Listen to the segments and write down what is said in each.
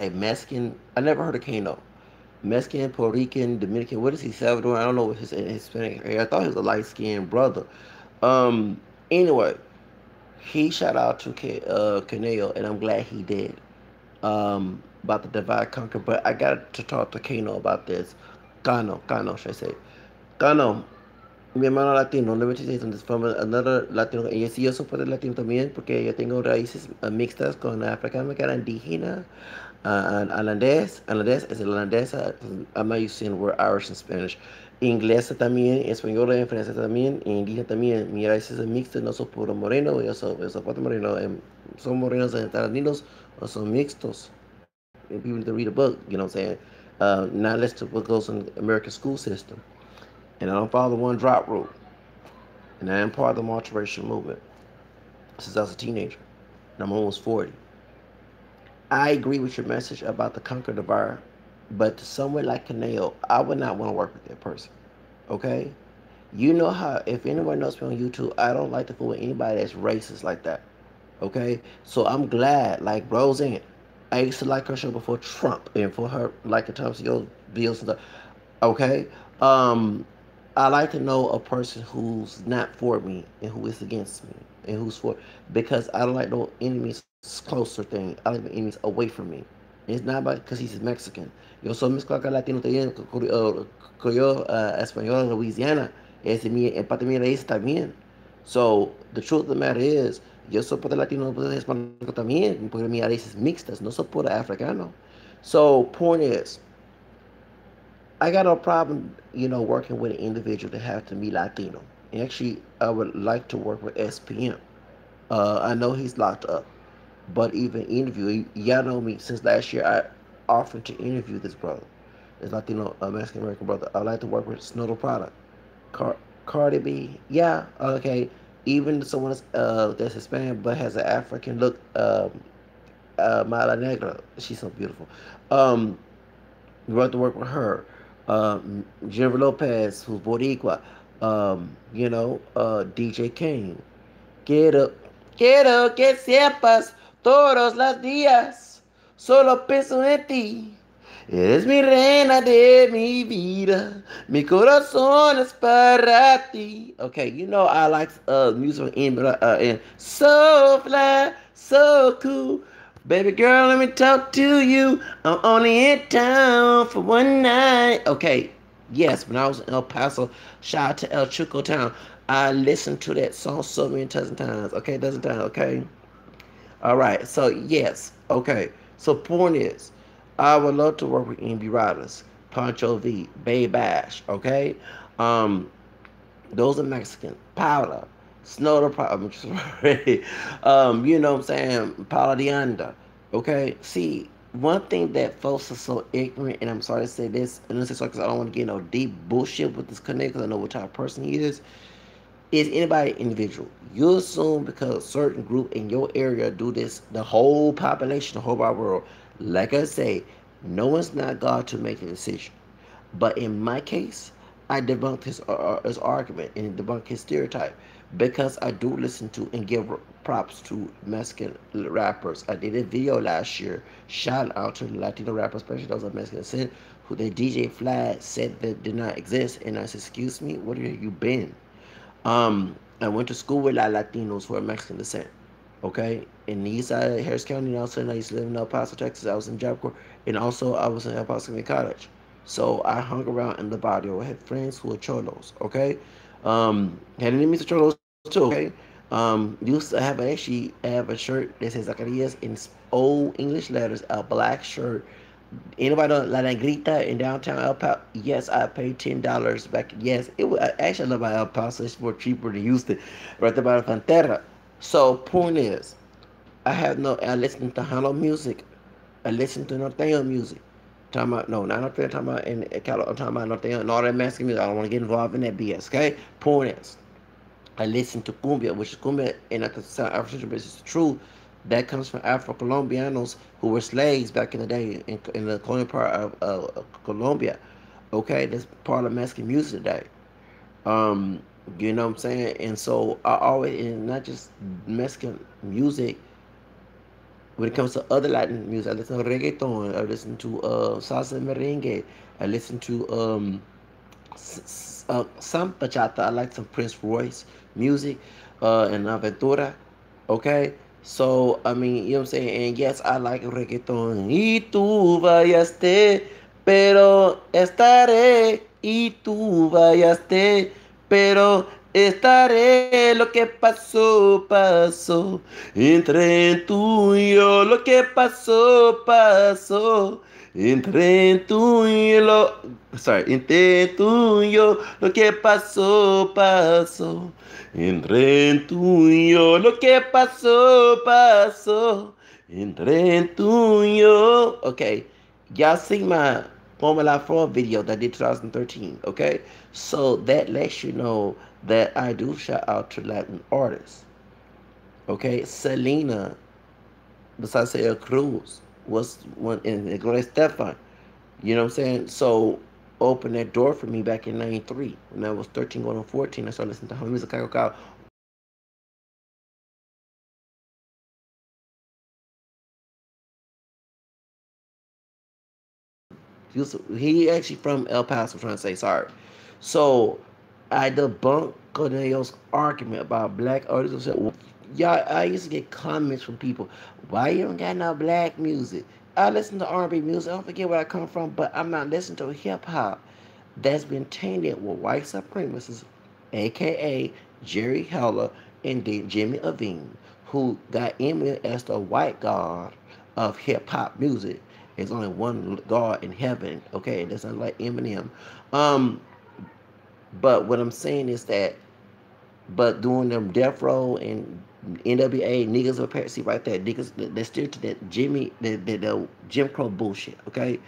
Mexican. I never heard of Cano. Mexican, Puerto Rican, Dominican. What is he? Salvadoran? I don't know what his Hispanic. I thought he was a light skinned brother. Um. Anyway, he shout out to Conejo, and I'm glad he did. About the divide conquer. But I got to talk to Kano about this. Cano, should I say? Cano, mi hermano latino, let me tell you something. From another latino. Y sí, yo soy parte latino también, porque yo tengo raíces mixtas con africana, que era indígena, holandés, es el holandesa. I'm not using the word Irish and Spanish. Inglesa también, española, francesa también, indígena también. Mi raíces es mixta, no soy puro moreno, yo soy parte moreno. Son morenos latinos o son mixtos. And people need to read a book, you know what I'm saying? Not listen to what goes in the American school system. And I don't follow the one drop rule. And I am part of the multiracial movement since I was a teenager. And I'm almost 40. I agree with your message about the conquer the bar, but to someone like Canelo, I would not want to work with that person. Okay? You know how, if anyone knows me on YouTube, I don't like to fool with anybody that's racist like that. Okay? So I'm glad, like Roseanne, I used to like her show before Trump and for her, like the Thompson videos and stuff. Okay? Um, I like to know a person who's not for me and who is against me and who's for, because I don't like no enemies closer thing. I like my enemies away from me. It's not about because he's Mexican. Yo soy mezclado con latino también, yo español, Louisiana. Es mi, en parte de mi raíz también. So, the truth of the matter is, yo soy parte latino, parte hispánico también, porque mi raíz es mixtas, no soy pura africano. So, point is, I got no problem, working with an individual that have to be Latino. Actually, I would like to work with SPM. I know he's locked up, but even interview, y'all know me since last year. I offered to interview this brother, this Latino Mexican American brother. I'd like to work with Snow Product, Cardi B. Yeah, okay. Even someone that's Hispanic but has an African look, Mala Negra. She's so beautiful. Um, we want to work with her. Jennifer Lopez, who's Boricua. DJ Kane. Quiero que sepas todos los días. Solo pienso en ti. Eres mi reina de mi vida. Mi corazón es para ti. Okay, I like music in so fly, so cool. Baby girl, let me talk to you. I'm only in town for one night. Okay, yes, when I was in El Paso, shout out to El Chico Town. I listened to that song so many dozen times. Okay, dozen times. Okay. All right. So yes. Okay. So point is, I would love to work with NB Riders, Pancho V, Bay Bash. Okay. Um, those are Mexican. Powder, Snow the Problem, which is already, you know what I'm saying? Paula de Anda. Okay. See, one thing that folks are so ignorant, and I'm sorry to say this, and this is because I don't want to get no deep bullshit with this connect, because I know what type of person he is anybody individual. You assume because a certain group in your area do this, the whole population, the whole wide world. Like I say, no one's not God to make a decision. But in my case, I debunked his argument and debunked his stereotype because I do listen to and give props to Mexican rappers. I did a video last year. Shout out to the Latino rappers, especially those of Mexican descent, who the DJ Flag said that did not exist. And I said, excuse me, what have you been? I went to school with a lot of Latinos who are Mexican descent. Okay, in the east side of Harris County, and also I used to live in El Paso, Texas. I was in Job Corps, and also I was in El Paso Community College. So I hung around in the barrio. I had friends who were cholos. Okay, had enemies of cholos too. Okay, used to have a shirt that says Zacarias in old English letters, a black shirt. Anybody know La Negrita in downtown El Paso? Yes, I paid $10 back. Yes, it was actually I love my El Paso. It's more cheaper than Houston, right there by the Frontera. So point is, I listen to Hano music. I listen to Norteño music. Talking about no, not Norteño. Talking about I'm talking about Norteño and all that Mexican music. I don't want to get involved in that BS. Okay, point is, I listen to cumbia, which is cumbia, and I can sound Afro-Central, but it's true. That comes from Afro-Colombianos who were slaves back in the day in the colonial part of Colombia. Okay, that's part of Mexican music today. Um, you know what I'm saying? And so I always, and not just Mexican music, when it comes to other Latin music, I listen to reggaeton, I listen to salsa and merengue, I listen to some bachata. I like some Prince Royce music, and Aventura. Okay, so I mean, you know what I'm saying. And yes, I like reggaeton. Y tú vayaste, pero estaré. Y tú vayaste, pero estaré. Lo que pasó, pasó. Entre tú y yo, lo que pasó, pasó. Entre tú y lo, sorry, entre tú y yo, lo que pasó, pasó. Entre tú y yo, lo que pasó, pasó. Entre tú y yo. Okay, y'all see my Formula 4 video that I did 2013. Okay, so that lets you know that I do shout out to Latin artists. Okay, Selena, besides El Cruz, was one, and Gloria Stefan. You know what I'm saying? So opened that door for me back in '93 when I was 13 going on 14. I started listening to her music. He actually from El Paso, trying to say sorry. So I debunked Conejo's argument about black artists. Y'all, I used to get comments from people, why you don't got no black music? I listen to R&B music. I don't forget where I come from, but I'm not listening to hip hop that's been tainted with white supremacists, aka Jerry Heller and Jimmy Iovine, who got Eminem as the white god of hip hop music. There's only one God in heaven, okay? That's not like Eminem. Um, but what I'm saying is that, but doing them Death Row and NWA niggas of see right there, niggas they're still to that the Jim Crow bullshit, okay?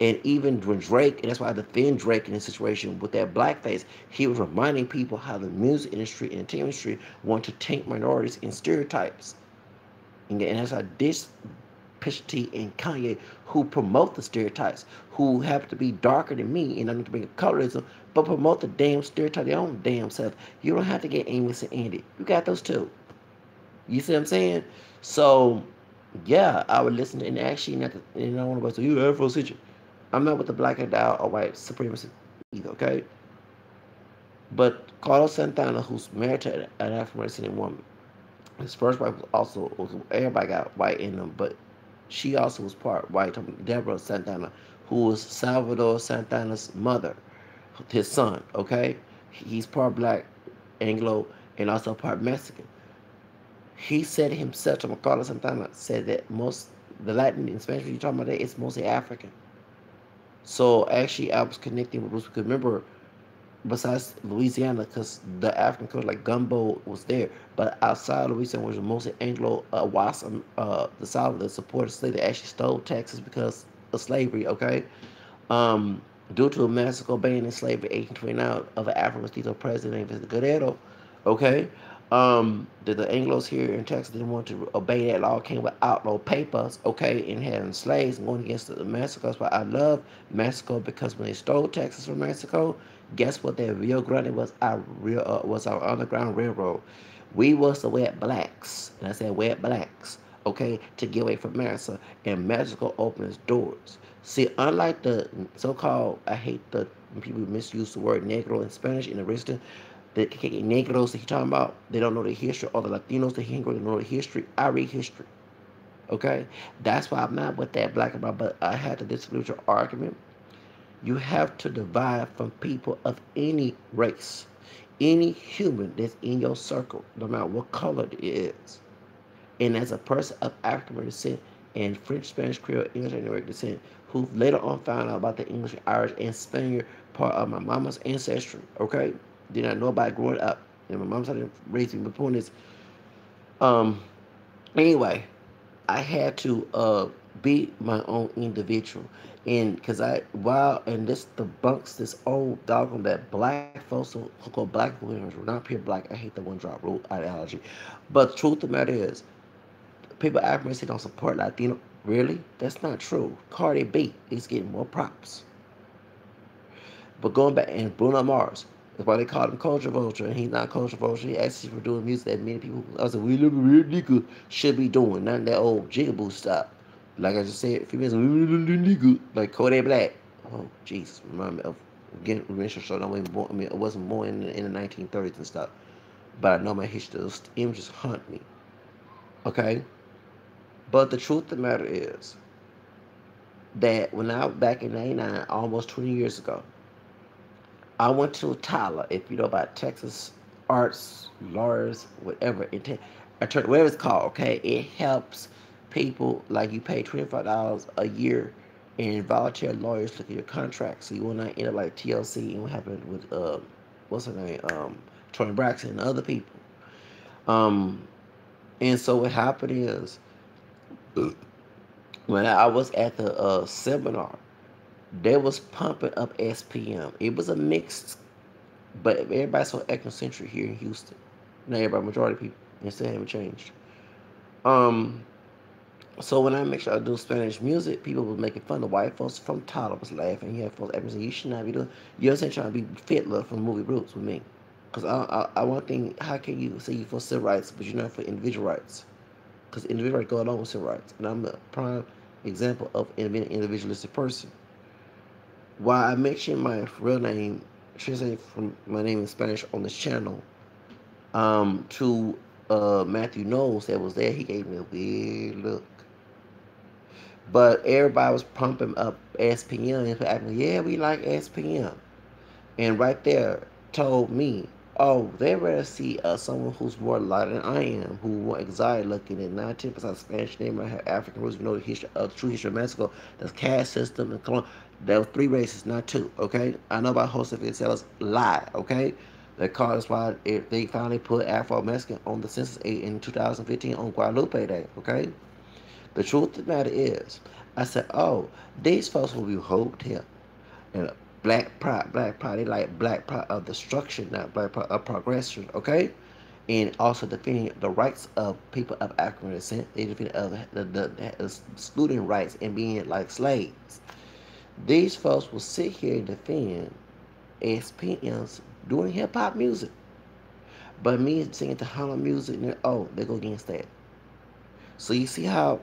And even when Drake, and that's why I defend Drake in this situation with that blackface, he was reminding people how the music industry and the industry want to taint minorities and stereotypes. And that's how this Pusha T and Kanye, who promote the stereotypes, who happen to be darker than me, and I need to bring up colorism, but promote the damn stereotype their own damn self. You don't have to get Amos and Andy. You got those too. You see what I'm saying? So, yeah, I would listen to, and actually, not to, and I want to go, so you Afro situation. I'm not with the black and down or white supremacy either, okay? But Carlos Santana, who's married to an African American woman, his first wife was also, everybody got white in them, but she also was part white. Deborah Santana, who was Salvador Santana's mother, his son, okay? He's part black, Anglo, and also part Mexican. He said himself, to Carlos Santana, said that most, the Latin and Spanish you're talking about, that it's mostly African. So actually, I was connecting with Bruce because remember, besides Louisiana, because the African culture like gumbo was there, but outside Louisiana was mostly Anglo Wasam, the South that supported slavery. They actually stole Texas because of slavery. Okay, due to a Mexico banning slavery in 1829 of an African mestizo president named Guerrero. Okay, the Anglos here in Texas didn't want to obey that law, came with outlaw papers, okay, and having slaves and going against the Mexico. That's why I love Mexico, because when they stole Texas from Mexico, guess what? That Rio Grande was our underground railroad. We was the wet blacks, and I said wet blacks, okay, to get away from America, and Mexico opened its doors. See, unlike the so-called, I hate the when people misuse the word negro in Spanish in the original, the negros that he talking about, they don't know the history, or the Latinos that he don't know the history. I read history, okay? That's why I'm not with that black and white, but I had to disagree with your argument. You have to divide from people of any race, any human that's in your circle, no matter what color it is. And as a person of African descent and French, Spanish, Creole, English, and American descent, who later on found out about the English, Irish, and Spaniard part of my mama's ancestry, okay? Did not know about it growing up. And my mom's had raised me. The point is, um, anyway, I had to be my own individual, and because I wow, and this debunks this old dog on that black folks who call black people were not pure black. I hate the one drop rule ideology, but the truth of the matter is, people African say don't support Latino. Really, that's not true. Cardi B is getting more props, but going back and Bruno Mars. That's why they call him Culture Vulture, and he's not Culture Vulture. He actually for doing music that many people, I said, we look a real nigga, should be doing. Not that old jigaboo stuff. Like I just said, a few minutes, nigga, like Kodak Black. Oh, Jesus, remind me of again, racial show. I wasn't born, I mean, I wasn't born in the 1930s and stuff, but I know my history. Those images haunt me. Okay, but the truth of the matter is that when I was back in '99, almost 20 years ago, I went to Tyler, if you know about Texas Arts, Lawyers, whatever, attorney, whatever it's called, okay? It helps people, like you pay $25 a year and volunteer lawyers look at your contract. So you will not end up like TLC and what happened with, what's her name? Tony Braxton and other people. Um, and so what happened is, when I was at the seminar, they was pumping up SPM. It was a mixed, but everybody's so ethnocentric here in Houston. Not everybody, majority of people, and still haven't changed. Um, so when I make sure I do Spanish music, people was making fun. The white folks from Tyler was laughing. You have folks saying, you should not be doing. You know what I'm saying? Trying to be Fiddler from movie Roots with me. Because I want thing. How can you say you for civil rights, but you're not for individual rights? Because individual rights go along with civil rights, and I'm a prime example of being an individualistic person. Why I mentioned my real name, translated from my name in Spanish on this channel, to Matthew Knowles that was there, he gave me a weird look. But everybody was pumping up SPM and acting, yeah, we like SPM. And right there told me, oh, they rather see someone who's more lighter than I am, who more exotic looking, and 90% Spanish name, I have African roots. You know the history, true history of Mexico. There's caste system and colon. There were three races, not two. Okay, I know about Joseph Cells lie. Okay, they call that's why they finally put Afro Mexican on the census in 2015 on Guadalupe Day. Okay, the truth of the matter is, I said, oh, these folks will be hoped here and black pride. They like black pride of destruction, not black pride of progression. Okay, and also defending the rights of people of African descent. They defend the excluding rights and being like slaves. These folks will sit here and defend SPMs doing hip hop music, but me singing Tejano music, oh, they go against that. So you see how,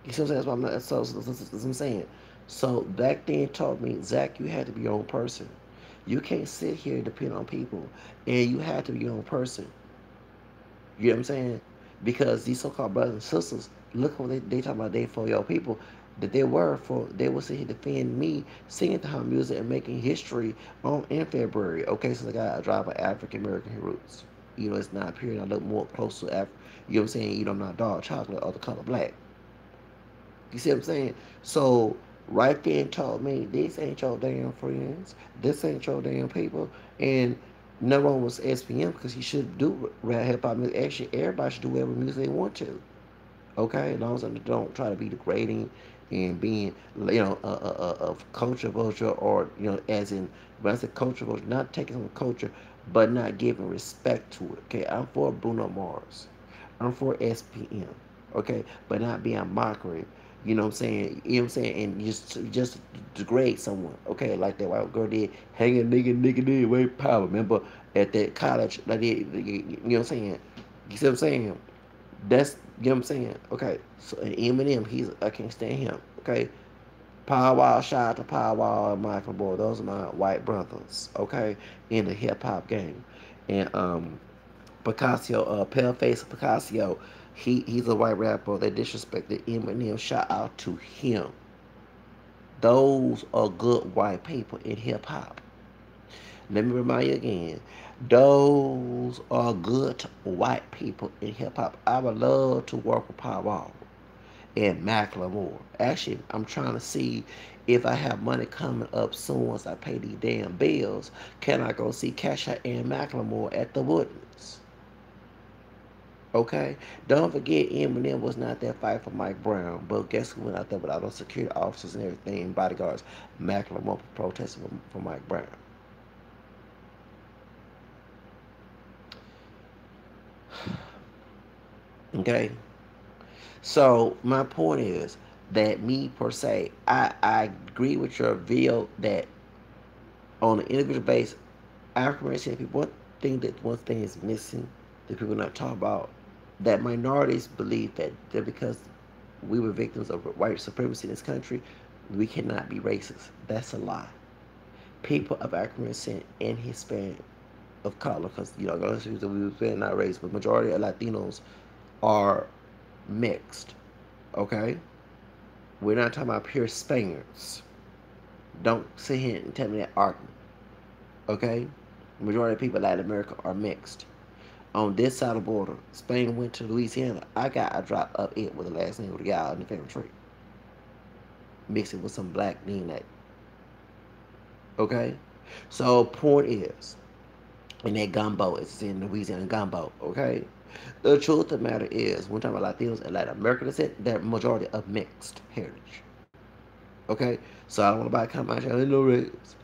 you see what I'm saying? That's what I'm, that's what I'm saying. So back then taught me, Zach, you had to be your own person. You can't sit here and depend on people, and you have to be your own person. You know what I'm saying? Because these so-called brothers and sisters, look what they talk about. They for your people, that they were for. They will sit here defend me, singing the home music and making history on in February. Okay, so the guy I drive by African American roots. You know, it's not period. I look more close to Africa. You know what I'm saying? You know, I'm not dark chocolate or the color black. You see what I'm saying? So right then told me, these ain't your damn friends. This ain't your damn people. And no one was SPM because he should do rap hip hop music. Actually, everybody should do whatever music they want to. Okay, as long as they don't try to be degrading and being, of culture vulture, or as in when I say culture vulture, not taking from culture, but not giving respect to it. Okay, I'm for Bruno Mars. I'm for SPM. Okay, but not being mockery. You know what I'm saying? You know what I'm saying? And just degrade someone. Okay, like that white girl did, hanging nigga did way power. Remember at that college, like you know what I'm saying? You see what I'm saying? That's, you know what I'm saying? Okay, so Eminem, I can't stand him. Okay, Power Wall, shout out to Power Wall and Michael Boy. Those are my white brothers. Okay, in the hip hop game, and Picasso, Paleface Picasso, he's a white rapper that disrespected Eminem. Shout out to him. Those are good white people in hip hop. Let me remind you again. Those are good white people in hip hop. I would love to work with Power Wall and Macklemore. Actually, I'm trying to see if I have money coming up soon once I pay these damn bills. Can I go see Kesha and Macklemore at the Woodlands? Okay? Don't forget, Eminem was not that fight for Mike Brown, but guess who went out there with all those security officers and everything, and bodyguards? Macklemore protesting for Mike Brown. Okay? So my point is that me per se, I agree with your view that on an individual basis, African American people, one thing is missing that people not talk about, that minorities believe that because we were victims of white supremacy in this country, we cannot be racist. That's a lie. People of African American and Hispanic of color, because those people that we were not race, but majority of Latinos are mixed. Okay, we're not talking about pure Spaniards. Don't sit here and tell me that argument. Okay, majority of people in Latin America are mixed. On this side of the border, Spain went to Louisiana. I got a drop of it with the last name of the guy in the family tree. Mix it with some black DNA. Okay? So point is, and that gumbo is in Louisiana gumbo, okay? The truth of the matter is, when we're talking about Latinos and Latin American descent, they're majority of mixed heritage. Okay? So I don't want to buy come out here, no race.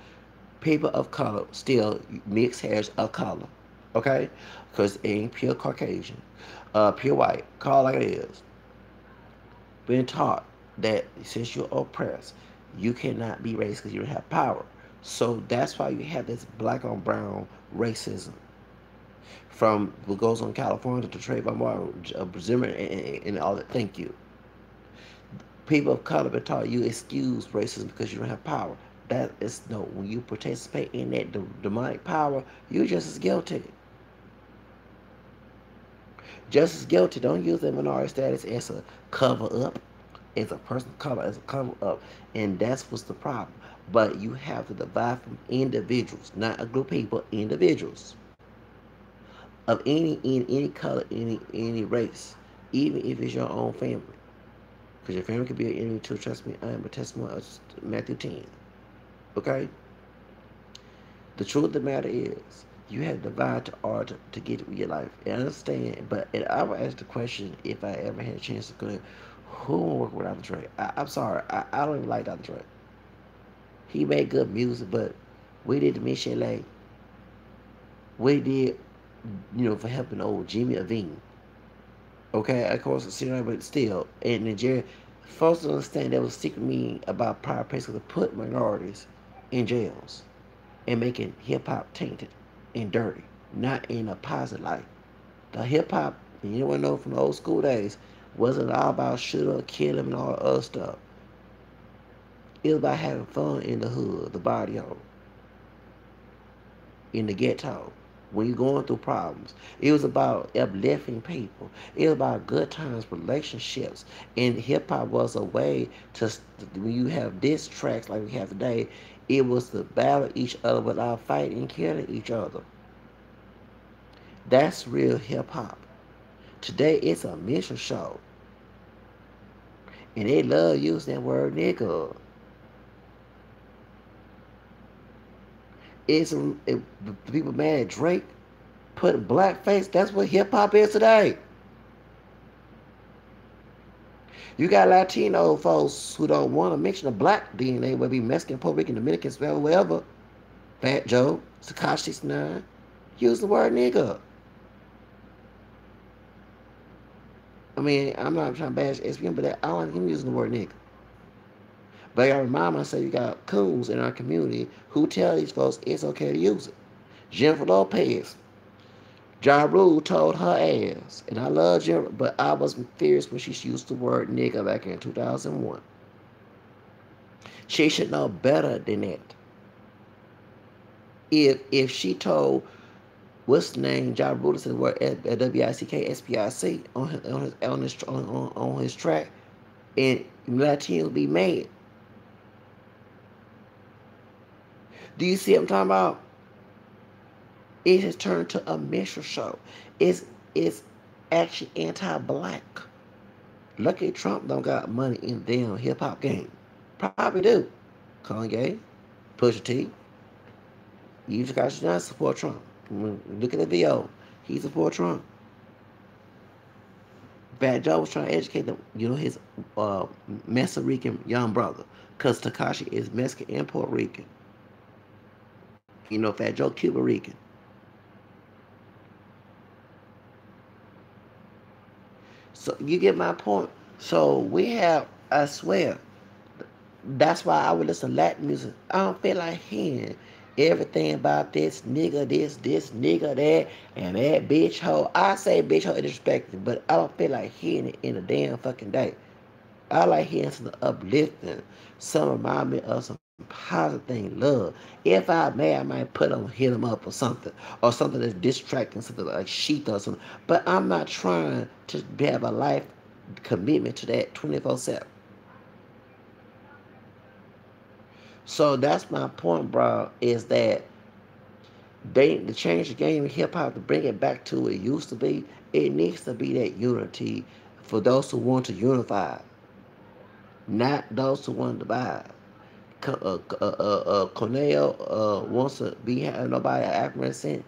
People of color still mixed hairs of color. Okay? Because it ain't pure Caucasian. Pure white. Call it like it is. Being taught that since you're oppressed, you cannot be racist because you don't have power. So that's why you have this black on brown racism from what goes on in California to Trayvon Martin, Zimmer, and all that. Thank you. People of color been taught you excuse racism because you don't have power. That is no. When you participate in that demonic power, you're just as guilty. Just as guilty. Don't use that minority status as a cover up, as a person of color, as a cover up, and that's what's the problem. But you have to divide from individuals, not a group of people, individuals of any color, any race, even if it's your own family, because your family could be an enemy too. Trust me, I am a testimony of Matthew 10. Okay. The truth of the matter is, you have to divide to art to get with your life. And I understand, but I would ask the question if I ever had a chance to go, who will work with Dr. Dre? I'm sorry, I don't even like Dr. Dre. He made good music, but we did the Michelle. We did, for helping old Jimmy Iovine. Okay, of course, but still, in Nigeria, folks don't understand there was a secret meaning about prior places to put minorities in jails and making hip hop tainted and dirty, not in a positive light. The hip hop, you know from the old school days, wasn't all about shoot up, kill him, and all the other stuff. It was about having fun in the hood, the barrio, in the ghetto, when you're going through problems. It was about uplifting people. It was about good times, relationships. And hip hop was a way to, when you have diss tracks like we have today, it was to battle each other without fighting and killing each other. That's real hip hop. Today it's a mission show. And they love using that word nigga. People mad at Drake put blackface. That's what hip hop is today. You got Latino folks who don't want to mention the black DNA, whether it be Mexican, Puerto Rican, Dominican, whatever. Fat Joe, Takashi 69, use the word nigga. I mean, I'm not trying to bash SPM, but I don't like him using the word nigga. But I gotta remind myself, you got coons in our community who tell these folks it's okay to use it. Jennifer Lopez, Ja Rule told her ass, and I love Jennifer, but I was furious when she used the word nigga back in 2001. She should know better than that. If she told, what's the name, Ja Rule said the word WICK on his track, and Latinos be mad. Do you see what I'm talking about? It has turned to a minstrel show. It's actually anti-black. Lucky Trump don't got money in the damn hip hop game. Probably do. Kanye, Pusha T, you just got to support Trump. Look at the video. He support Trump. Bad Joe was trying to educate them, his Mexican Rican young brother. Because Takashi is Mexican and Puerto Rican. Fat Joe Cuban Rican. So you get my point. So we have, I swear, that's why I would listen to Latin music. I don't feel like hearing Everything about this nigga that, and that bitch hoe. I say bitch hoe disrespectful, but I don't feel like hearing it in a damn fucking day. I like hearing something uplifting, some remind me of some positive thing, love. If I mad, I might put on hit them up or something that's distracting, something like sheath or something. But I'm not trying to have a life commitment to that 24/7. So that's my point, bro. Is that they to change the game in hip hop to bring it back to what it used to be. It needs to be that unity for those who want to unify, not those who want to divide. Conejo wants to be having nobody African descent.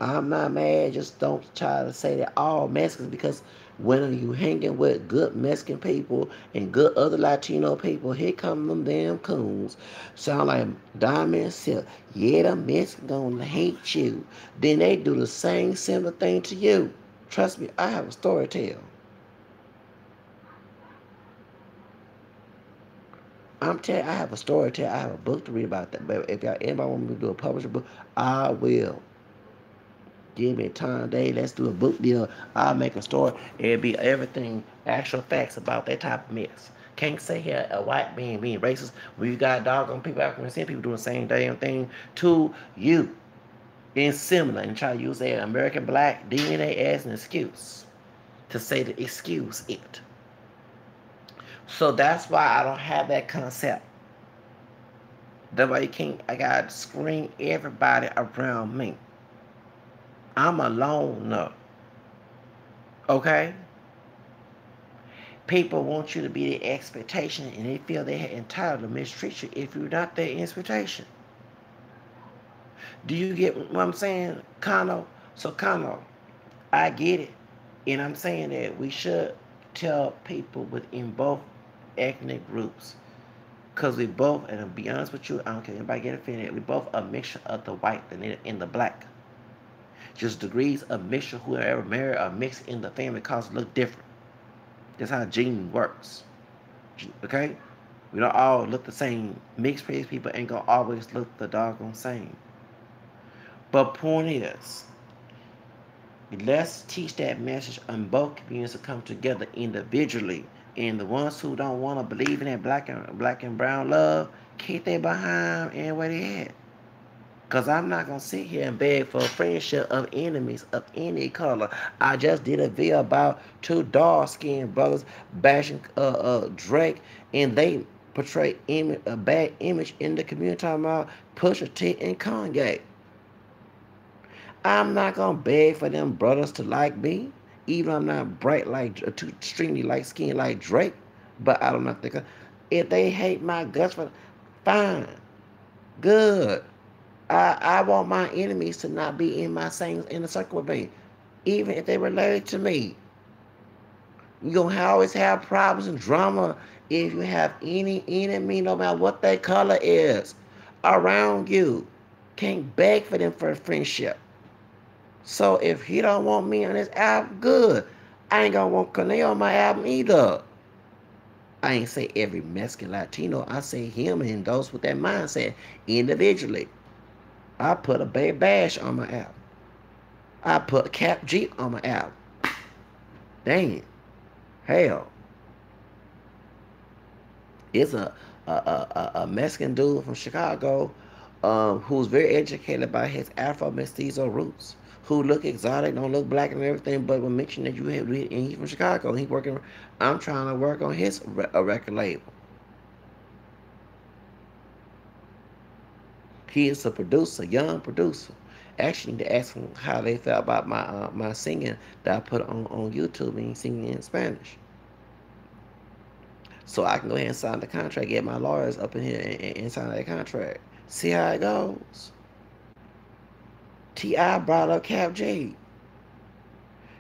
I'm not mad. Just don't try to say that all Mexicans because when you hanging with good Mexican people and good other Latino people, here come them damn coons. Sound like Diamond Silk. Yeah, the Mexicans gonna hate you. Then they do the same similar thing to you. Trust me, I have a story to tell. I'm telling you, I have a story to tell. I have a book to read about that. But if y'all anybody want me to do a published book, I will. Give me time, day. Let's do a book deal. I'll make a story. It'll be everything, actual facts about that type of mess. Can't say here a white man being racist when you got doggone people, African descent people doing the same damn thing to you. Being similar and try to use their American black DNA as an excuse to say to excuse it. So that's why I don't have that concept. That's why you can't, I gotta screen everybody around me. I'm a loner. Okay? People want you to be their expectation and they feel they're entitled to mistreat you if you're not their expectation. Do you get what I'm saying, Cano? So, Cano, I get it. And I'm saying that we should tell people within both ethnic groups. Because we both, and to be honest with you, I don't care if anybody get offended, we both a mixture of the white and the black. Just degrees of mixture, whoever married or mixed in the family cause look different. That's how gene works. Okay? We don't all look the same. Mixed race people ain't gonna always look the doggone same. But point is, let's teach that message on both communities to come together individually. And the ones who don't want to believe in that black and brown love, keep their behind and where they at. Because I'm not going to sit here and beg for a friendship of enemies of any color. I just did a video about two dark-skinned brothers bashing Drake, and they portray a bad image in the community talking about Pusha T and Kanye. I'm not going to beg for them brothers to like me, even though I'm not bright like, too extremely light-skinned like Drake. But I don't know if they hate my guts, fine, good. I want my enemies to not be in my same in the circle with me, even if they related to me. You're gonna always have problems and drama if you have any enemy, no matter what their color is, around you. Can't beg for them for a friendship. So if he don't want me on his album, good. I ain't gonna want Conejo on my album either. I ain't say every Mexican Latino. I say him and those with that mindset individually. I put a Baby Bash on my album. I put Cap G on my album. Dang. Hell. It's a Mexican dude from Chicago who's very educated about his Afro Mestizo roots. Who look exotic, don't look black and everything, but will mention that you have, and he's from Chicago. And he's working. I'm trying to work on his record label. He is a producer, young producer. Actually, to ask them how they felt about my singing that I put on YouTube and singing in Spanish. So I can go ahead and sign the contract, get my lawyers up in here and sign that contract. See how it goes. T.I. brought up Cap G.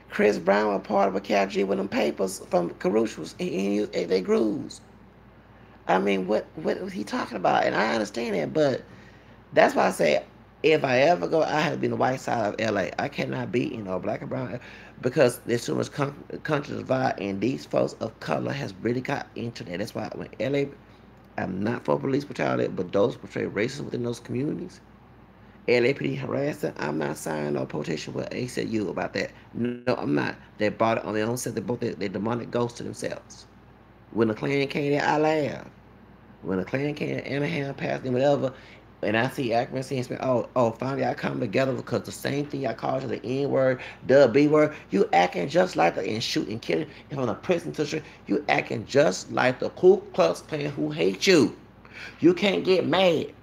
Chris Brown was part of a Cap G with them papers from Caruthers and they grooves. I mean, what was he talking about? And I understand that, but that's why I say if I ever go, I have to be on the white side of LA. I cannot be, black and brown because there's so much country divide, and these folks of color has really got into that. That's why when LA, I'm not for police brutality, but those portray racism within those communities. LAPD harassing. I'm not signing no petition with ACLU about that. No, I'm not. They bought it on their own set. They both they demonic ghosts to themselves. When the Klan came there, I laughed. When the Klan came, Anaheim, Pasadena, whatever, and I see accuracy and speak, finally I come together because the same thing I called you the N word, the B word, you acting just like the and shooting, killing, and from the prison to the you acting just like the Ku Klux Klan who hate you. You can't get mad.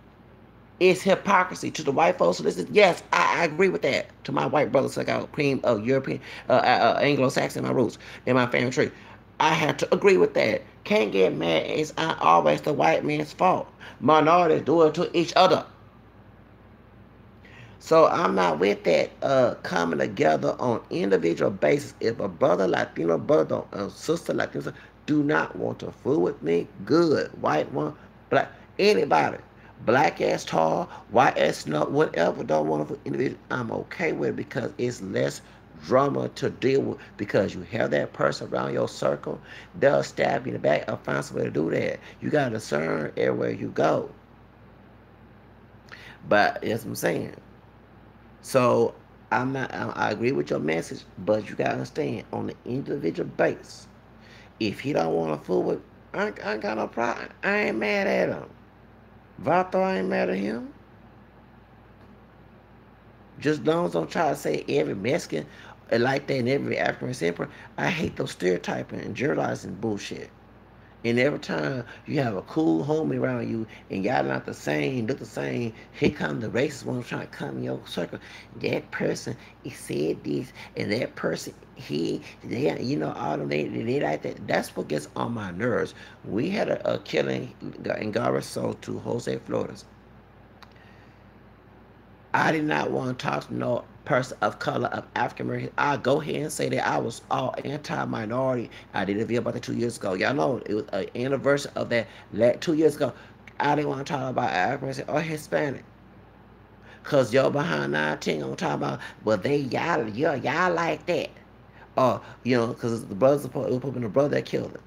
It's hypocrisy to the white folks. So this is yes, I agree with that. To my white brothers, like our cream of European, Anglo-Saxon, my roots in my family tree, I have to agree with that. Can't get mad. It's always the white man's fault. Minorities do it to each other. So I'm not with that coming together on individual basis. If a brother Latino brother, a sister Latino, do not want to fool with me, good. White one, black, anybody. Black as tall, white as snow, whatever, don't want to fool individual, I'm okay with it because it's less drama to deal with because you have that person around your circle, they'll stab you in the back or find some way to do that. You got to discern everywhere you go. But as I'm saying, so I'm not. I agree with your message, but you gotta understand on the individual base. If he don't want to fool with, I ain't got no problem. I ain't mad at him. Vato, I ain't mad at him. Just don't try to say every Mexican like that and every African simple. I hate those stereotyping and generalizing bullshit. And every time you have a cool homie around you and y'all not the same, look the same, here come the racist one trying to come in your circle. That person, he said this, and that person, they, all them, they like that. That's what gets on my nerves. We had a killing in Garza to Jose Flores. I did not want to talk to no person of color, of African American. I'll go ahead and say that I was all anti-minority. I did a video about that 2 years ago. Y'all know it was an anniversary of that 2 years ago. I didn't want to talk about African American or Hispanic. Cause y'all behind 19 gonna talk about, well they y'all like that. Or, cause the brother's supposed it was the brother that killed him.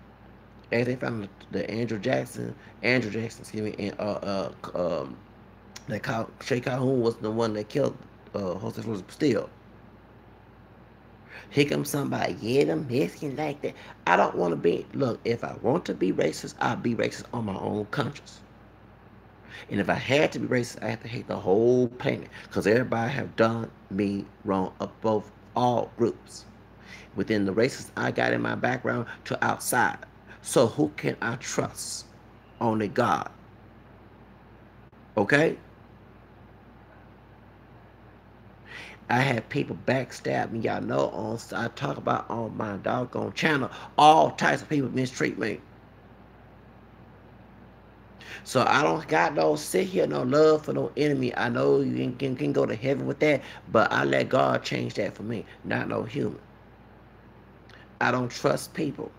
And they found the Andrew Jackson, excuse me, and that Shay Calhoun was the one that killed Jose Flores still. Here comes somebody, yeah, them Mexicans like that. I don't want to be, look, if I want to be racist, I'll be racist on my own conscience. And if I had to be racist, I have to hate the whole planet. Because everybody have done me wrong of both, all groups. Within the races I got in my background to outside. So who can I trust? Only God. Okay? I had people backstab me. Y'all know I talk about on my doggone channel. All types of people mistreat me. So I don't got no sit here, no love for no enemy. I know you can go to heaven with that, but I let God change that for me, not no human. I don't trust people.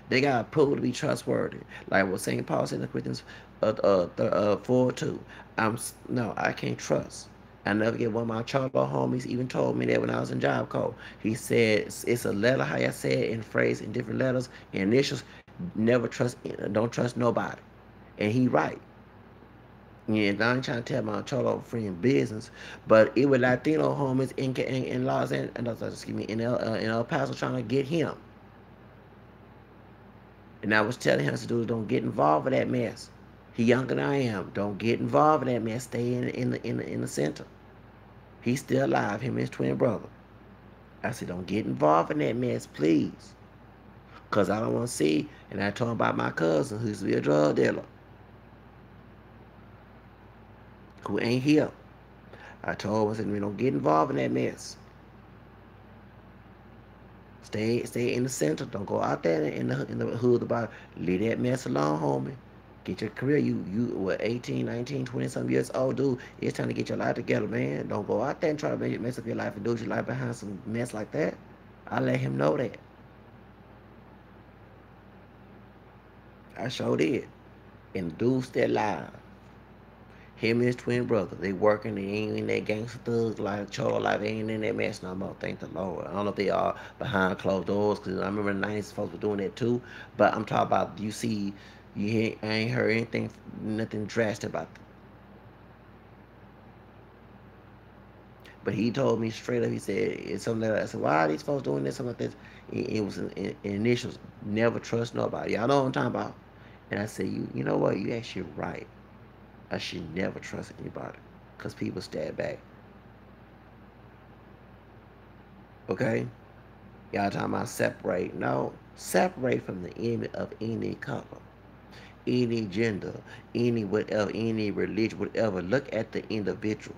They got to prove to be trustworthy. Like what St. Paul said in Corinthians 4:2. No, I can't trust. I never get one of my Charlo homies even told me that when I was in Job Code. He said it's a letter, how I said it in phrase in different letters and initials. Never trust, don't trust nobody. And he right. Yeah, I ain't trying to tell my Cholo friend business, but it was Latino homies in Los Angeles, excuse me, in El Paso trying to get him. And I was telling him, I said, dude, don't get involved with that mess. He younger than I am. Don't get involved in that mess. Stay in the center. He's still alive, him and his twin brother. I said, don't get involved in that mess, please. Because I don't want to see. And I told him about my cousin who's a drug dealer who ain't here. I told him, I said, we don't get involved in that mess. Stay in the center. Don't go out there in the hood about leave that mess alone, homie. Get your career. You what 18, 19, 20 some years old, dude. It's time to get your life together, man. Don't go out there and try to mess up your life and lose your life behind some mess like that. I let him know that. I sure did. And the dude still alive. Him and his twin brother, they working, they ain't in that gangster thug life, cholo life, they ain't in that mess no more, thank the Lord. I don't know if they are behind closed doors, because I remember in the 90s folks were doing that too, but I'm talking about, you see, I ain't heard anything, nothing drastic about them. But he told me straight up. He said it's something like that. I said, why are these folks doing this? Something like this. It was in initials. Never trust nobody. Y'all know what I'm talking about. And I said, you know what? You actually right. I should never trust anybody because people stab back. Okay? Y'all talking about separate. No, separate from the enemy of any color, any gender, any whatever, any religion, whatever. Look at the individual.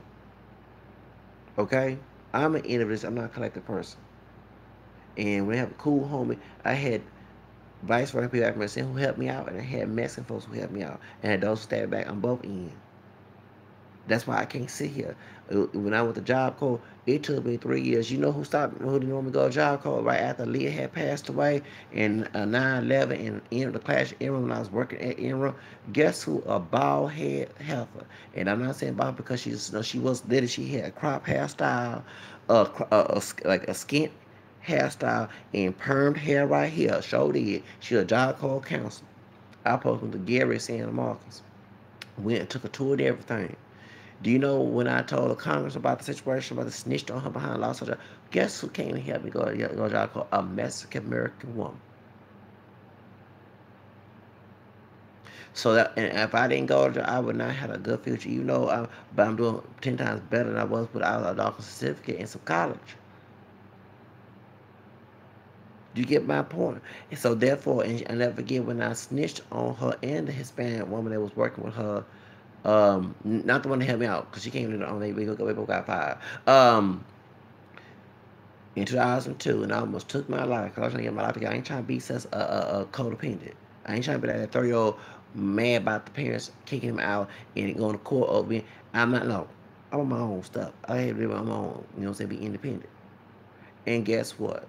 Okay? I'm an individual. I'm not a collective person. And when I have a cool homie, I had vice versa people African who helped me out, and I had Mexican folks who helped me out, and had those who stabbed back on both ends. That's why I can't sit here. When I went to Job Corps, it took me 3 years. You know who stopped? Who didn't want me to go to Job Corps right after Leah had passed away in 9/11 and in the clash of Enron when I was working at Enron? Guess who? A bald head heifer. And I'm not saying bald because she's no, she was little. She had a crop hairstyle, like a skint hairstyle, and permed hair right here. Showed it. She a Job Corps counselor. I posted to Gary San Marcos. Went and took a tour of everything. Do you know when I told the Congress about the situation, about the snitched on her behind lost her job? Guess who came and helped me go to job called a Mexican American woman. So that, and if I didn't go to job, I would not have a good future. But I'm doing 10 times better than I was without a doctor's certificate and some college. Do you get my point? And so therefore, and I never forget when I snitched on her and the Hispanic woman that was working with her. Not the one that helped me out because she came in on we both got fired. In 2002, and I almost took my life because I was trying to get my life together. I ain't trying to be such a codependent. I ain't trying to be that 30-year-old mad about the parents kicking him out and going to court over me. I'm not, no. I want my own stuff. I have to do my own, you know what I'm saying, be independent. And guess what?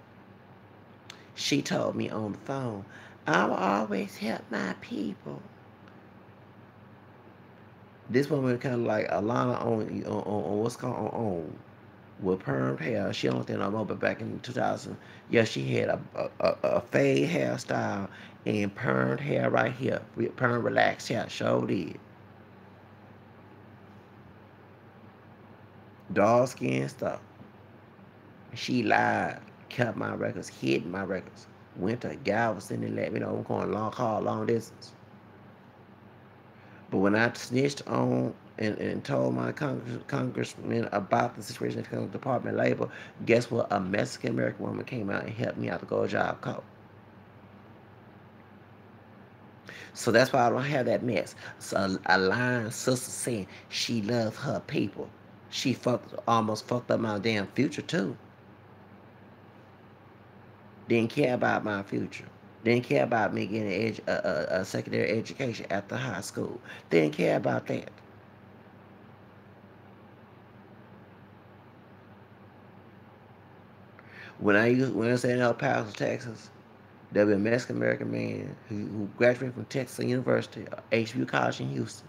She told me on the phone, I will always help my people. This woman kind of like Alana on what's called on with permed hair. She don't think no more, but back in 2000, yeah, she had a fade hairstyle and permed hair right here, perm relaxed hair. Sure did. Dark skin stuff. She lied, kept my records, hid my records. Went to Galveston and let me know I'm going long distance. But when I snitched on and told my congressman about the situation at the Department of Labor, guess what? A Mexican American woman came out and helped me out to go to job code. So that's why I don't have that mess. So a lying sister saying she loves her people. She almost fucked up my damn future too. Didn't care about my future. Didn't care about me getting a secondary education after high school. Didn't care about that. When I was in El Paso, Texas, there was a Mexican American man who graduated from Texas University, HBU College in Houston,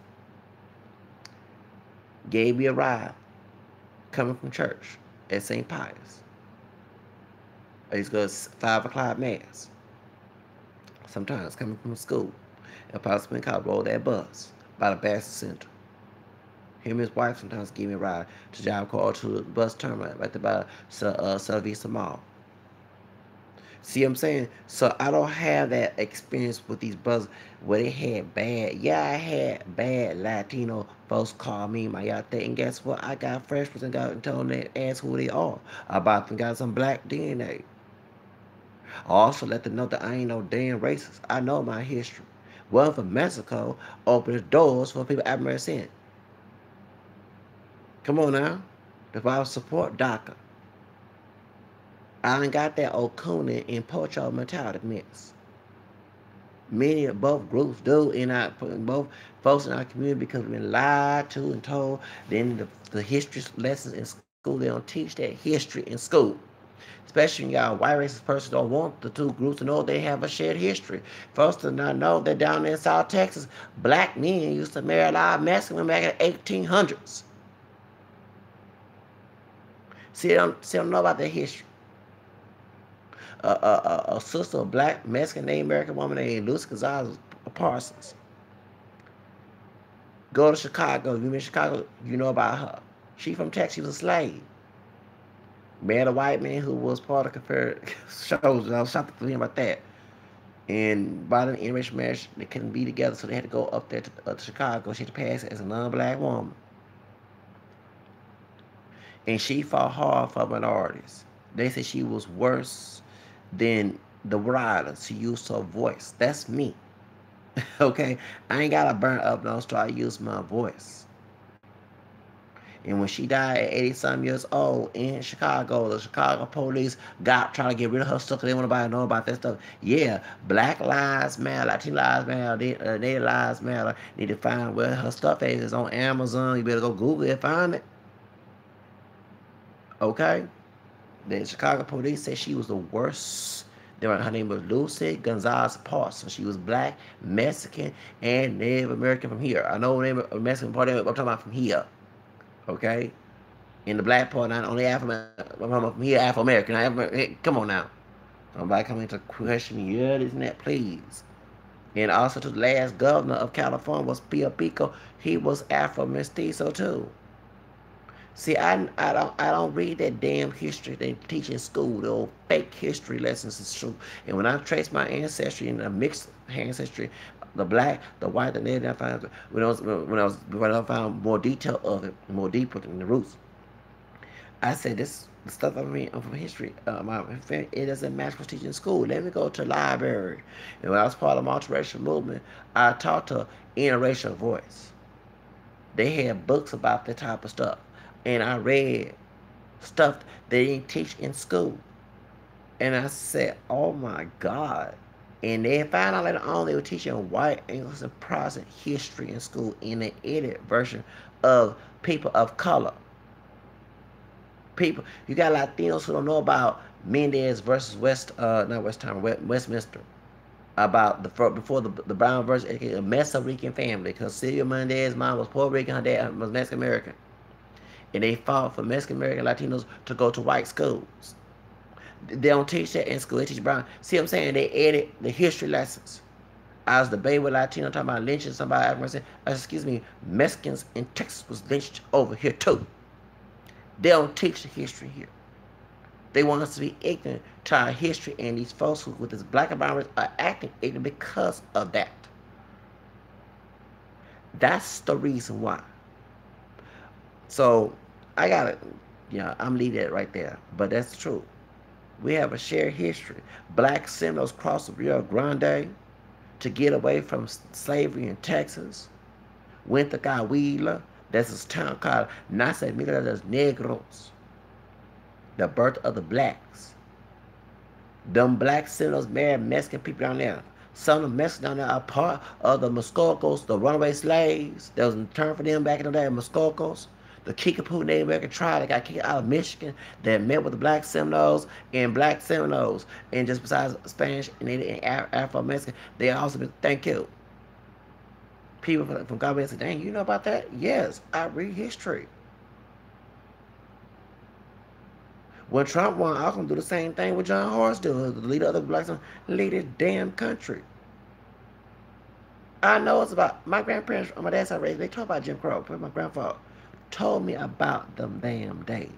gave me a ride coming from church at St. Pius. I used to go to 5 o'clock mass. Sometimes coming from school, El Paso Spring College rolled that bus by the Baxter Center. Him and his wife sometimes give me a ride to Job Corps to the bus terminal right there by Vista Mall. See what I'm saying? So I don't have that experience with these brothers where they had bad. Yeah, I had bad Latino folks call me my yate, and guess what? I got freshmen and got and told them to ask who they are. About them got some black DNA. I also let them know that I ain't no damn racist. I know my history. Well, for Mexico, opened the doors for people I've never seen. Come on now. If I support DACA, I ain't got that Okuna and Pocho mentality mix. Many of both groups do, and both folks in our community because we've been lied to and told. Then the history lessons in school, they don't teach that history in school. Especially when y'all white racist persons don't want the two groups to know they have a shared history. Folks do not know that down there in South Texas, black men used to marry a lot of Mexican women back in the 1800s. See, they don't know about their history. A sister, a black Mexican named American woman named Lucy Gonzalez Parsons. Go to Chicago. If you in Chicago, you know about her. She from Texas. She was a slave. Married a white man who was part of Confederate shows. I was shocked to hear about that. And by the interracial marriage, they couldn't be together, so they had to go up there to Chicago. She had to pass as a non-black woman, and she fought hard for minorities. They said she was worse than the writer. She used her voice. That's me. Okay, I ain't gotta burn up no straw. I use my voice. And when she died at 80 some years old in Chicago, the Chicago police got trying to get rid of her stuff because they want nobody to know about that stuff. Yeah, Black Lives Matter, Latino Lives Matter, Native Lives Matter. Need to find where her stuff is. It's on Amazon. You better go Google it, find it. Okay? The Chicago police said she was the worst. Her name was Lucy Gonzalez Parson. She was black, Mexican, and Native American from here. I know Native Mexican part of it, but I'm talking about from here. Okay? In the black part, not only from here, Afro American. Hey, come on now. Somebody coming to question me, yeah, this and that, please. And also to the last governor of California was Pio Pico. He was Afro Mestizo too. See, I don't read that damn history they teach in school. The old fake history lessons is true. And when I trace my ancestry and a mixed ancestry, the black, the white, the native, I found when I found more detail of it, more deeper than the roots. I said this the stuff I read from history. It doesn't match what's teaching in school. Let me go to the library. And when I was part of the multiracial movement, I taught to interracial voice. They had books about that type of stuff. And I read stuff they didn't teach in school. And I said, oh my God. And they found out later on they were teaching white, English, and Protestant history in school in an edited version of people of color. People, you got Latinos who don't know about Mendez versus Westminster. About before the Brown versus a Mexican family, because Celia Mendez's mom was Puerto Rican, her dad was Mexican American. And they fought for Mexican American Latinos to go to white schools. They don't teach that in school. They teach brown. See what I'm saying? They edit the history lessons. I was debating with Latino talking about lynching somebody. I said, excuse me, Mexicans in Texas was lynched over here too. They don't teach the history here. They want us to be ignorant to our history, and these folks who with this black and brown race are acting ignorant because of that. That's the reason why. So I gotta, I'm leaving that right there. But that's true. We have a shared history. Black Seminoles crossed the Rio Grande to get away from slavery in Texas. Went to Coahuila. There's this town called Nacimiento de los Negros. The birth of the blacks. Them black Seminoles married Mexican people down there. Some of the Mexicans down there are part of the Muskokas, the runaway slaves. There was a term for them back in the day, Muskokas. The Kickapoo Native American tribe that got kicked out of Michigan that met with the black Seminoles and black Seminoles. And just besides Spanish and Afro-Mexican, they also been, thank you. People from Guyana say, dang, you know about that? Yes, I read history. When Trump won, I was going to do the same thing with John Horse did, the leader of the blacks, lead this damn country. I know it's about, my grandparents on my dad's side raised, they talk about Jim Crow, but my grandfather told me about them damn days.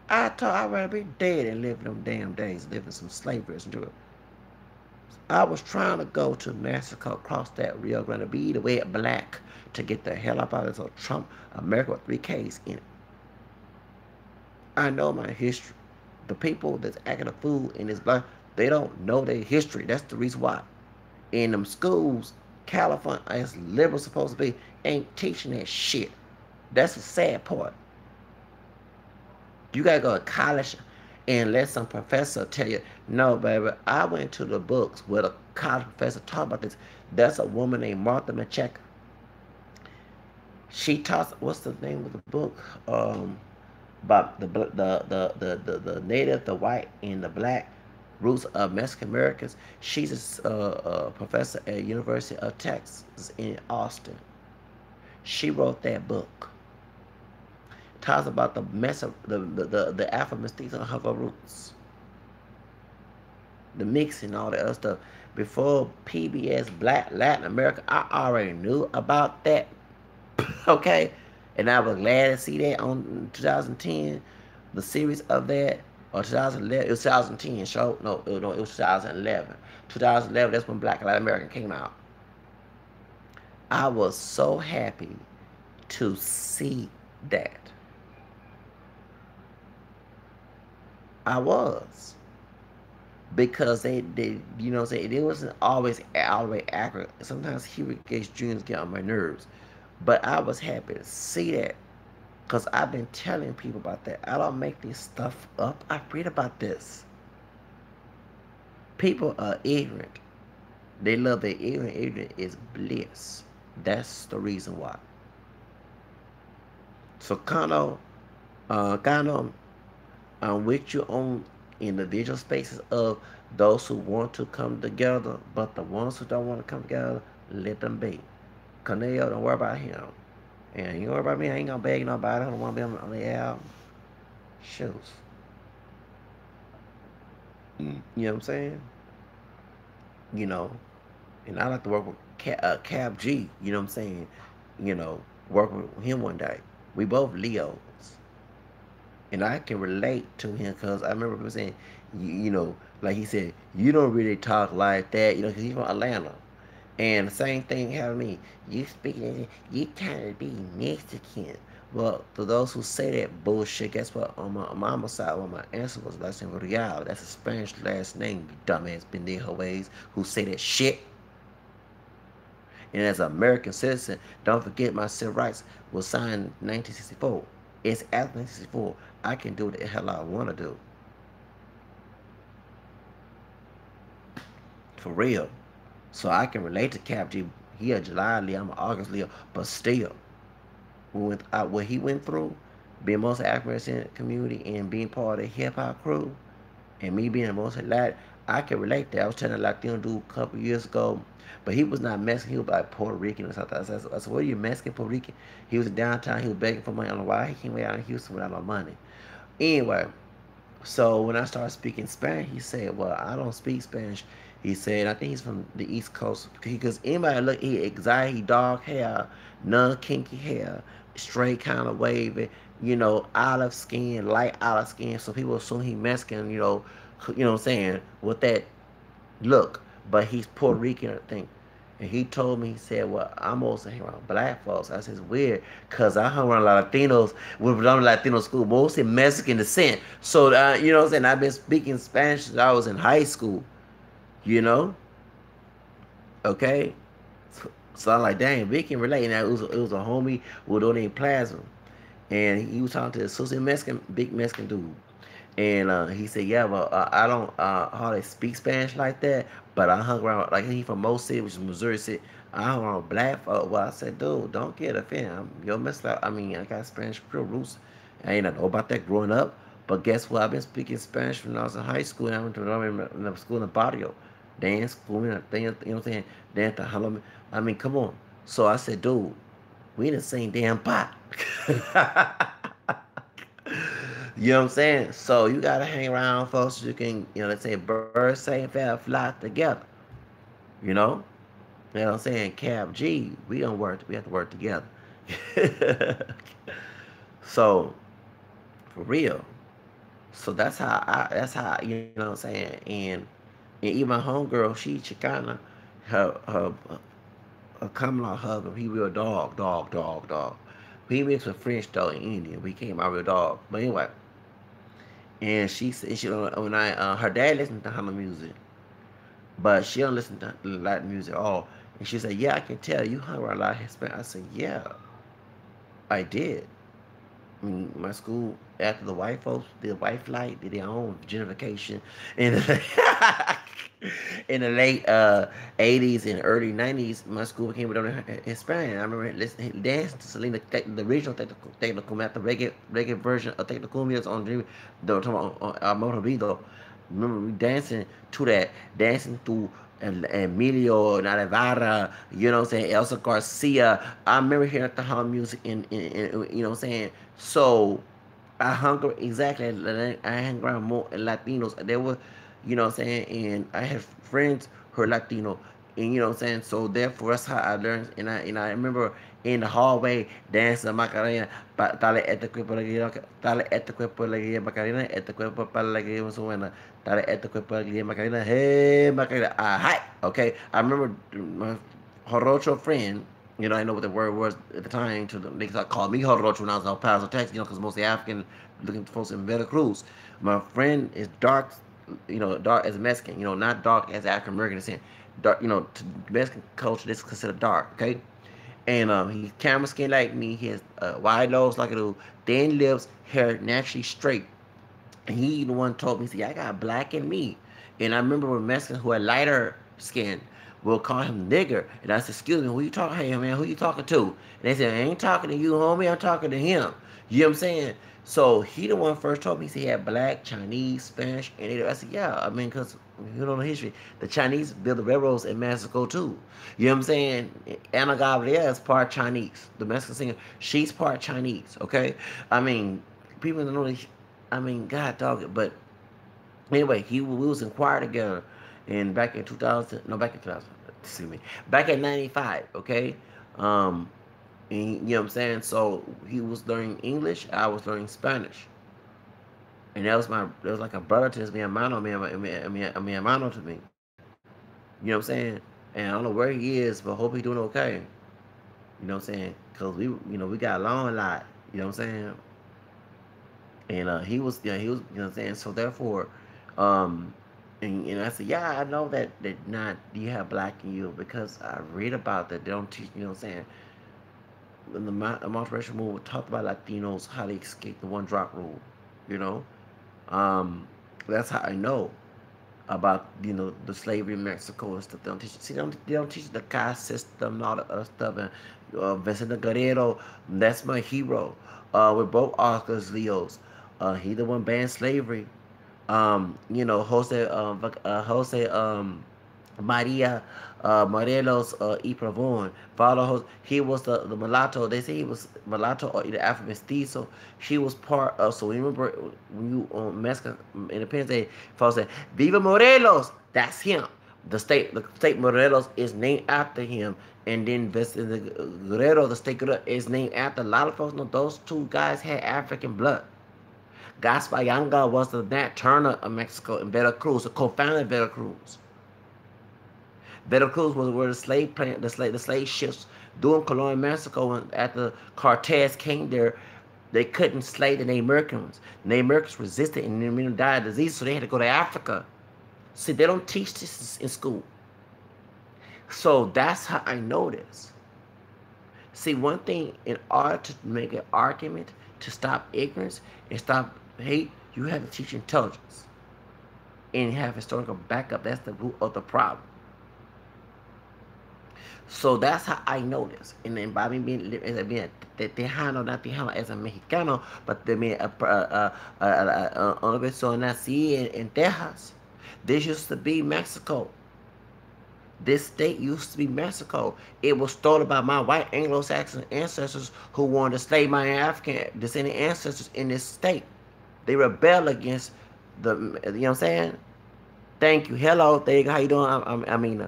I'd rather be dead than live them damn days, living some slavery and do it. I was trying to go to Mexico, cross that Rio Grande, be the way black to get the hell up out of this Trump America with 3 Ks in it. I know my history. The people that's acting a fool in this black, they don't know their history. That's the reason why. In them schools, California, as liberal supposed to be, ain't teaching that shit. That's the sad part. You gotta go to college and let some professor tell you, no, baby, I went to the books where the college professor talked about this. That's a woman named Martha Macheca. She taught, what's the name of the book? About the native, the white, and the black roots of Mexican Americans. She's a professor at University of Texas in Austin. She wrote that book. Talks about the mess of the Afro mestizo of her roots, the mixing, all that other stuff. Before PBS Black Latin America, I already knew about that. Okay, and I was glad to see that on 2010 the series of that, or 2011, it was 2010 show. No, it was 2011. 2011, that's when Black Lives America came out. I was so happy to see that. I was. Because they you know what I'm saying, it wasn't always all the way accurate. Sometimes Huey Gates Jr. get on my nerves. But I was happy to see that. Because I've been telling people about that. I don't make this stuff up. I read about this. People are ignorant. They love their ignorant. Ignorant is bliss. That's the reason why. So Cano, I'm with you on individual spaces of those who want to come together, but the ones who don't want to come together, let them be. Conejo, don't worry about him. And you worry about me, I ain't gonna beg nobody. I don't want to be on the album. Shoes. You know what I'm saying? You know, and I like to work with Cab G, you know what I'm saying? You know, work with him one day. We both Leos. And I can relate to him because I remember people saying, you know, like he said, you don't really talk like that, you know, because he's from Atlanta. And the same thing happened to me. You speaking, you trying to be Mexican. Well, for those who say that bullshit, guess what? On my mama's side, one of my ancestors was last name Real. That's a Spanish last name, you dumbass pendejo ways who say that shit. And as an American citizen, don't forget my civil rights was signed in 1964. It's after 1964. I can do what the hell I want to do. For real. So I can relate to Cap G. He a July Leo, I'm an August Leo. But still, what he went through, being most African community and being part of the hip hop crew, and me being the most Latin, I can relate to that. I was telling a Latino dude a couple years ago, but he was not Mexican. He was like Puerto Rican or something. I said, what are you, Mexican, Puerto Rican? He was in downtown. He was begging for money. I don't know why he came way out in Houston without no money. Anyway, so when I started speaking Spanish, he said, well, I don't speak Spanish. He said, I think he's from the East Coast. Because anybody look, he anxiety, dark hair, none kinky hair, straight kind of wavy, you know, olive skin, light olive skin. So people assume he Mexican, you know what I'm saying, with that look. But he's Puerto Rican, I think. And he told me, he said, well, I'm also hanging around black folks. I said, it's weird, because I hung around a lot of Latinos with Latino school, mostly Mexican descent. So, you know what I'm saying? I've been speaking Spanish since I was in high school, you know? Okay? So I'm like, dang, we can relate. And it was a homie with donating plasma. And he was talking to the associate Mexican, big Mexican dude. And he said, yeah, well, I don't hardly speak Spanish like that, but I hung around, like he from Mo City, which is Missouri City. I hung around black folk. Well, I said, dude, don't get offended. You're messed up. I mean, I got Spanish real roots. I ain't know about that growing up. But guess what? I've been speaking Spanish when I was in high school, and I went to the school in the barrio. Dance school, you know what I'm saying? Dance to hello. I mean, come on. So I said, dude, we in the same damn pot. You know what I'm saying? So you gotta hang around folks so you can, let's say birds same feather flock together. You know? You know what I'm saying? Cap G, we have to work together. So for real. So that's how you know what I'm saying? And even my homegirl, she Chicana, her common law husband, he real dog. He mixed with French though and Indian. We came out real dog. But anyway, and she said when I her dad listened to Hana music, but she don't listen to Latin music at all. And she said, "Yeah, I can tell you hung around a lot of Hispanic." I said, "Yeah, I did." I mean, my school after the white folks did white flight, did their own gentrification, and in the late 80s and early 90s, my school became a Hispanic. I remember listening, dancing to Selena, the original technical, the reggae version of technical music on Dream, the Motor Video. Remember we dancing to that, dancing to Emilio Navarra, you know what I'm saying, Elsa Garcia. I remember hearing the hum music you know what I'm saying. So I hung exactly. I hang around more Latinos. They were, you know what I'm saying, and I had friends who are Latino, and you know what I'm saying. So therefore, that's how I learned. And I remember in the hallway dancing Macarena. Dale este cuerpo alegría, dale este cuerpo alegría Macarena, este cuerpo para la alegría suena. Dale este cuerpo alegría Macarena, hey Macarena. Hi. Okay, I remember my Horocho friend. You know, I know what the word was at the time. They called me Horocho when I was in El Paso, Texas. You know, because mostly African looking folks in Veracruz. My friend is dark. You know, dark as Mexican. You know, not dark as African American descent. Dark. You know, to Mexican culture, this is considered dark. Okay. And he's camera skin like me. He has wide nose like a dude, thin lips, hair naturally straight. And he the one told me, see, I got black in me. And I remember when Mexicans who had lighter skin will call him nigger. And I said, excuse me, who you talking to? Hey, man, who you talking to? And they said, I ain't talking to you, homie. I'm talking to him. You know what I'm saying? So he the one first told me he had black, Chinese, Spanish, and I said, yeah, I mean, because you don't know the history. The Chinese built the railroads in Mexico too. You know what I'm saying? Ana Gabriel is part Chinese. The Mexican singer, she's part Chinese, okay? I mean, people don't know this. I mean, God dog it. But anyway, we was in choir together, and back in 2000, no, back in 2000, excuse me, back in '95, okay. And you know what I'm saying. So he was learning English, I was learning Spanish, and that was like a brother to me, a mano to me. You know what I'm saying? And I don't know where he is, but hope he's doing okay. You know what I'm saying? Cause we got along a lot. You know what I'm saying? And he was, you know what I'm saying. So therefore, um, and I said, yeah, I know that not you have black in you because I read about that. They don't teach, you know what I'm saying. When the multiracial movement talked about Latinos how they escape the one drop rule, you know. Um, that's how I know about the slavery in Mexico and stuff. They don't teach. See, they don't teach the caste system and all the other stuff. And Vicente Guerrero, that's my hero. We're both Oscars Leos. He the one banned slavery. Jose Maria Morelos y Pavon. He was the mulatto. They say he was mulatto or either Afro mestizo. He was part of. So remember when you on Mexican Independence Day, folks say "Viva Morelos." That's him. The state Morelos is named after him, and then the Guerrero, the state Guerrero, is named after. A lot of folks know those two guys had African blood. Gaspar Yanga was the Nat Turner of Mexico in Veracruz, the co-founder of Veracruz. Veracruz was where the slave ships during colonial Mexico, and after Cortez came there, they couldn't slay the Native Americans. The Native Americans resisted and many died of disease, so they had to go to Africa. See, they don't teach this in school. So that's how I know this. See, one thing, in order to make an argument to stop ignorance and stop hate, you have to teach intelligence and have historical backup. That's the root of the problem. So that's how I know this. And then by me being tejano, not tejano as a Mexicano, but de me una persona nací in Texas. This used to be Mexico. This state used to be Mexico. It was started by my white Anglo-Saxon ancestors who wanted to slay my African descendant ancestors in this state. They rebelled against you know what I'm saying? Thank you. Hello, there you go. How you doing? I mean, you know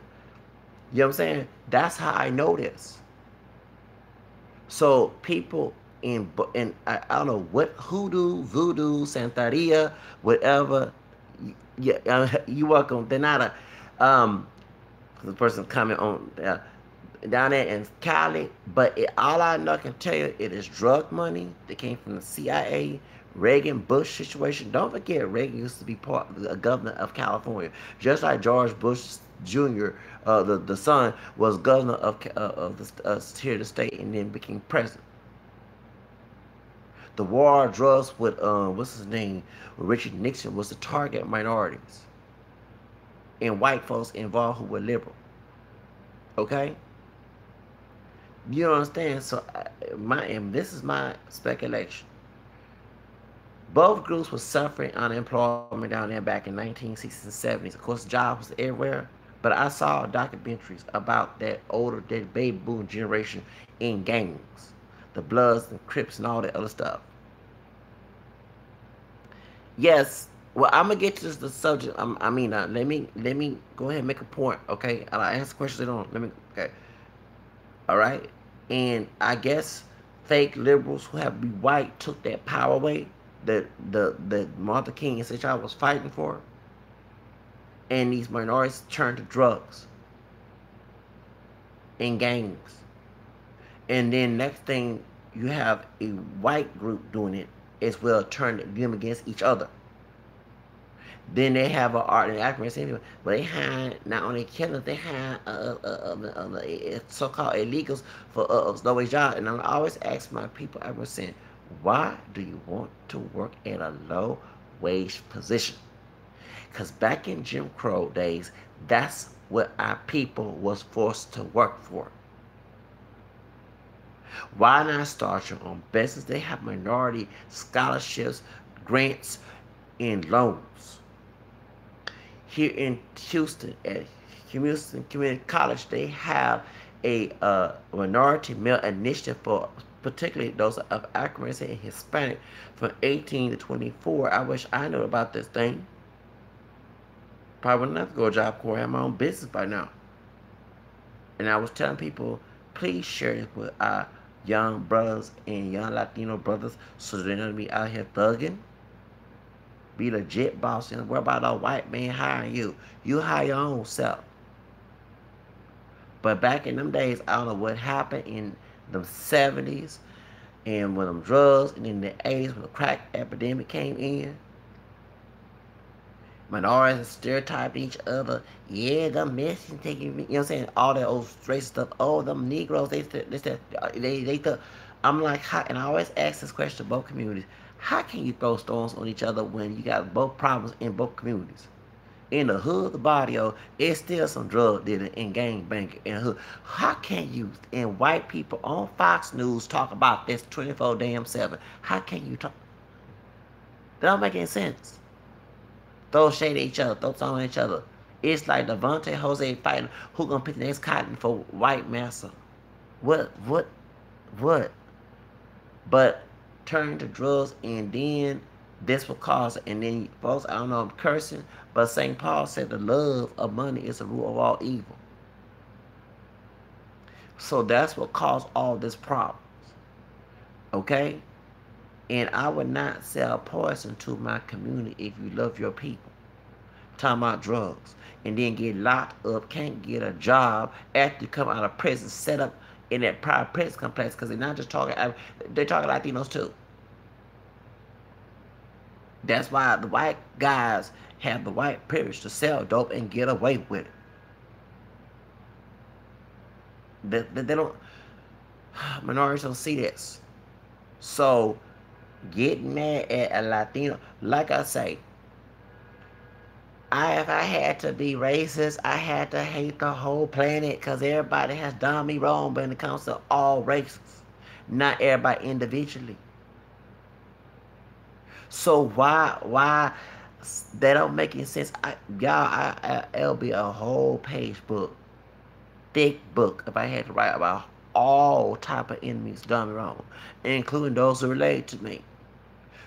what I'm saying? That's how I know this. So people in I don't know what hoodoo, voodoo, Santeria, whatever. Yeah, you welcome. They're not the person comment on down there in Cali, but all I know, I can tell you, it is drug money that came from the CIA, Reagan, Bush situation. Don't forget, Reagan used to be part of the governor of California, just like George Bush Jr., the son, was governor of here in the state and then became president. The war on drugs with what's his name, with Richard Nixon, was to target minorities and white folks involved who were liberal. Okay, you don't understand. So and this is my speculation. Both groups were suffering unemployment down there back in 1960s and 70s. Of course, jobs was everywhere. But I saw documentaries about that baby boom generation in gangs, the Bloods and Crips and all that other stuff. Yes. Well, I'm gonna get to the subject. Let me go ahead and make a point. Okay, I'll ask questions. They don't. Let me. Okay. All right. And I guess fake liberals who have to be white took that power away that the Martin King and such I was fighting for, and these minorities turned to drugs and gangs. And then next thing you have a white group doing it as well, turn them against each other. Then they have an art and African anyway, but they had not only killers, they had so-called illegals for low wage jobs. And I always ask my people ever since, why do you want to work at a low wage position? Because back in Jim Crow days, that's what our people was forced to work for. Why not start your own business? They have minority scholarships, grants, and loans. Here in Houston, at Houston Community College, they have a minority male initiative for particularly those of African American and Hispanic from 18 to 24. I wish I knew about this thing. Probably wouldn't have to go to Job Corps. I have my own business by now. And I was telling people, please share this with our young brothers and young Latino brothers so they're not be out here thugging. Be legit boss and worry about a white man hiring you. You hire your own self. But back in them days, I don't know what happened in the 70s and when them drugs, and in the 80s when the crack epidemic came in. Minorities stereotyping each other. Yeah, them Mexicans taking, you know what I'm saying? All that old racist stuff. Oh, them Negroes, they thought. I'm like, how, and I always ask this question to both communities. How can you throw stones on each other when you got both problems in both communities? In the hood, the barrio, it's still some drug dealing and gang banging in the hood. How can you and white people on Fox News talk about this 24 damn 7? How can you talk? That don't make any sense. Throw shade at each other, throw something at each other. It's like Devontae Jose fighting who gonna pick the next cotton for white massa. What? But turn to drugs and then this will cause it. And then folks, I don't know I'm cursing, but St. Paul said the love of money is the root of all evil. So that's what caused all this problems. Okay? And I would not sell poison to my community if you love your people. Talking about drugs. And then get locked up, can't get a job after you come out of prison, set up in that private prison complex, because they're not just talking, they're talking Latinos too. That's why the white guys have the white privilege to sell dope and get away with it. They don't, minorities don't see this. So, getting mad at a Latino, like I say, if I had to be racist, I had to hate the whole planet because everybody has done me wrong when it comes to all races. Not everybody individually. So why that don't make any sense? It'll be a whole page book, thick book if I had to write about all type of enemies done me wrong, including those who relate to me.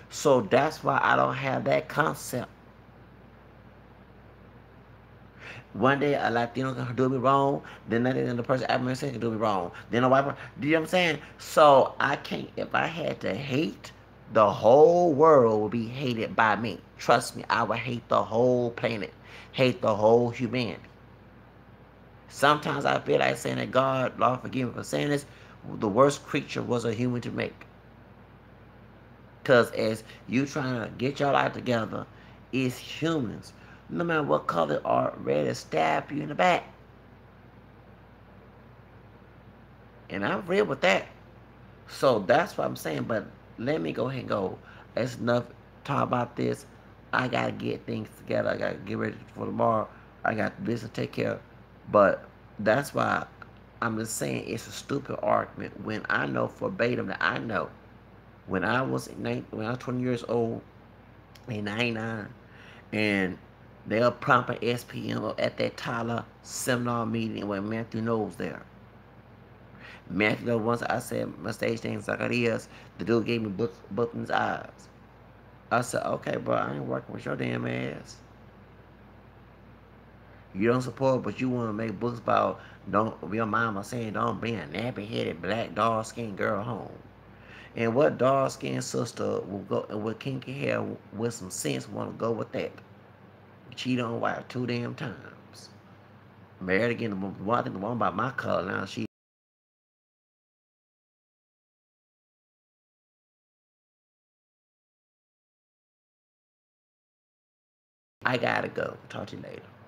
So that's why I don't have that concept. One day a Latino can do me wrong, then the person African can do me wrong. Then a white person, do you know what I'm saying? So I can't, if I had to hate, the whole world would be hated by me. Trust me, I would hate the whole planet, hate the whole humanity. Sometimes I feel like saying that God, Lord forgive me for saying this, the worst creature was a human to make. Because as you trying to get your life together, it's humans, no matter what color, are ready to stab you in the back. And I'm real with that. So that's what I'm saying. But let me go ahead and go. That's enough talk about this. I got to get things together. I got to get ready for tomorrow. I got business to take care of. But that's why I'm just saying it's a stupid argument when I know verbatim that I know when I was 20 years old in 99 and they were prompting SPM at that Tyler seminar meeting when Matthew Knowles there. Matthew, once I said my stage name is Zacarias, the dude gave me book in his eyes. I said, okay, bro, I ain't working with your damn ass. You don't support, but you want to make books about Don't your mama saying don't bring a nappy headed black dark skinned girl home. And what dark skinned sister will go with kinky hair with some sense wanna go with that? Cheat on wife 2 damn times. Married again, I think the one about my color now. I gotta go. Talk to you later.